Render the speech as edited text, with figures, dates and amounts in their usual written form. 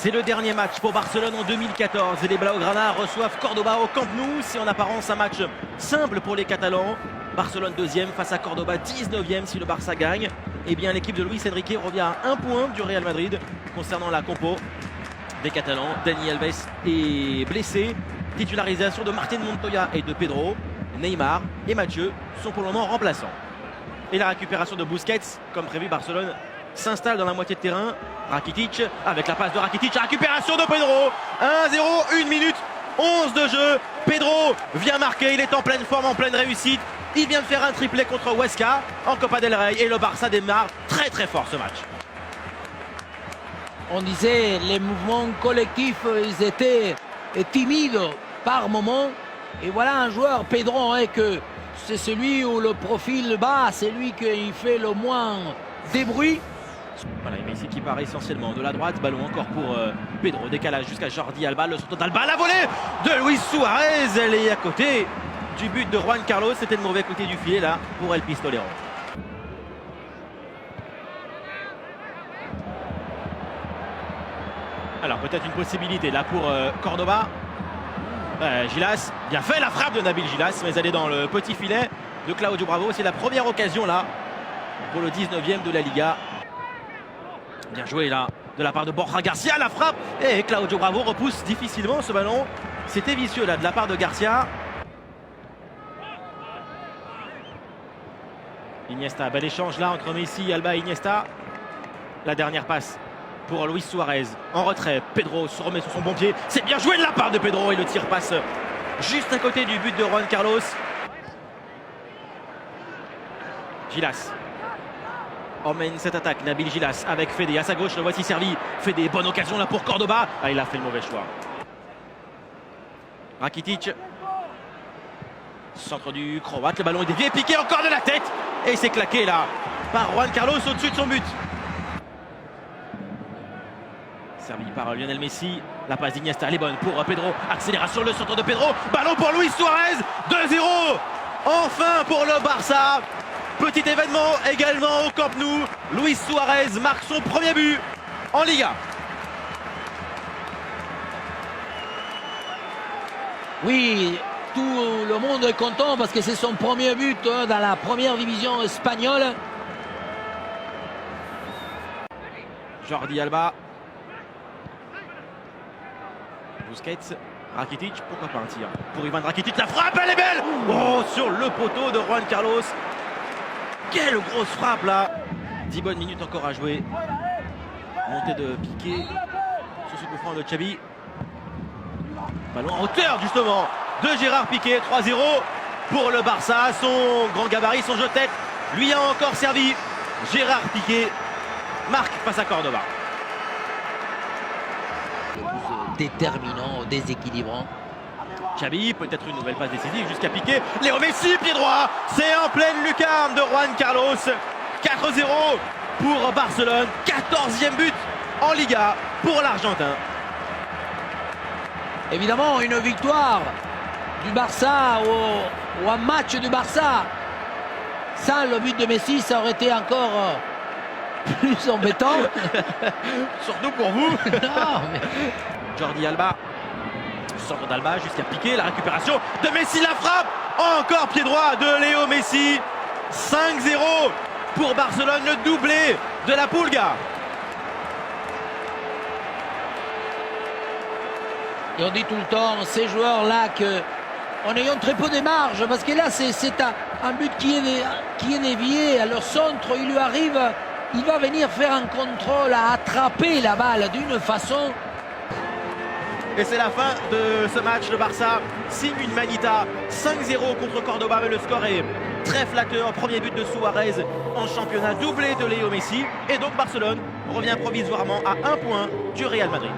C'est le dernier match pour Barcelone en 2014 et les Blaugrana reçoivent Cordoba au Camp Nou. C'est en apparence un match simple pour les Catalans. Barcelone 2e face à Cordoba 19e si le Barça gagne. Eh bien l'équipe de Luis Enrique revient à 1 point du Real Madrid. Concernant la compo des Catalans, Dani Alves est blessé. Titularisation de Martín Montoya et de Pedro. Neymar et Mathieu sont pour le moment remplaçants. Et la récupération de Busquets, comme prévu, Barcelone s'installe dans la moitié de terrain. Rakitic avec la passe de Rakitic, la récupération de Pedro. 1-0, 1 minute 11 de jeu. Pedro vient marquer, il est en pleine forme, en pleine réussite. Il vient de faire un triplé contre Huesca en Copa del Rey et le Barça démarre très très fort ce match. On disait les mouvements collectifs, ils étaient timides par moment. Et voilà un joueur, Pedro, que c'est celui où le profil bas, c'est lui qui fait le moins de bruit. Voilà, Messi qui part essentiellement de la droite, ballon encore pour Pedro, décalage jusqu'à Jordi Alba, le centre d'Alba, la volée de Luis Suarez, elle est à côté du but de Juan Carlos, c'était le mauvais côté du filet là pour El Pistolero. Alors peut-être une possibilité là pour Cordoba. Gilas, bien fait la frappe de Nabil Gilas, mais elle est dans le petit filet de Claudio Bravo. C'est la première occasion là pour le 19e de la Liga. Bien joué là de la part de Borja Garcia, la frappe et Claudio Bravo repousse difficilement ce ballon. C'était vicieux là de la part de Garcia. Iniesta, bel échange là entre Messi, Alba et Iniesta. La dernière passe pour Luis Suarez en retrait. Pedro se remet sur son bon pied. C'est bien joué de la part de Pedro et le tir passe juste à côté du but de Juan Carlos. Gilas emmène cette attaque. Nabil Gilas avec Fede à sa gauche. Le voici servi. Fede, bonne occasion là pour Cordoba. Ah, il a fait le mauvais choix. Rakitic. Centre du Croate. Le ballon est dévié. Piqué encore de la tête. Et c'est claqué là par Juan Carlos au-dessus de son but. Servi par Lionel Messi. La passe d'Iniesta, elle est bonne pour Pedro. Accélération, le centre de Pedro. Ballon pour Luis Suarez. 2-0. Enfin pour le Barça. Petit événement également au Camp Nou. Luis Suarez marque son premier but en Liga. Oui, tout le monde est content parce que c'est son premier but dans la première division espagnole. Jordi Alba. Busquets, Rakitic, pourquoi pas un tir pour Ivan Rakitic, la frappe, elle est belle. Oh, sur le poteau de Juan Carlos. Quelle grosse frappe là. 10 bonnes minutes encore à jouer. Montée de Piqué sur ce coup franc de Xavi. Ballon en hauteur justement de Gérard Piqué. 3-0 pour le Barça. Son grand gabarit, son jeu de tête lui a encore servi. Gérard Piqué marque face à Cordoba. Déterminant, déséquilibrant. Xavi, peut-être une nouvelle passe décisive jusqu'à Piqué. Léo Messi, pied droit. C'est en pleine lucarne de Juan Carlos. 4-0 pour Barcelone. 14e but en Liga pour l'Argentin. Évidemment, une victoire du Barça ou un match du Barça. Sans le but de Messi, ça aurait été encore plus embêtant. Surtout pour vous. Non, mais... Jordi Alba. Centre d'Alba jusqu'à Piqué. La récupération de Messi, la frappe. Encore pied droit de Léo Messi. 5-0 pour Barcelone, le doublé de la Pulga. Et on dit tout le temps, ces joueurs-là, en ayant très peu de marge, parce que là, c'est un but qui est dévié à leur centre, il lui arrive, il va venir faire un contrôle, à attraper la balle d'une façon. Et c'est la fin de ce match. Le Barça signe une manita 5-0 contre Cordoba, mais le score est très flatteur. Premier but de Suarez en championnat, doublé de Léo Messi. Et donc Barcelone revient provisoirement à 1 point du Real Madrid.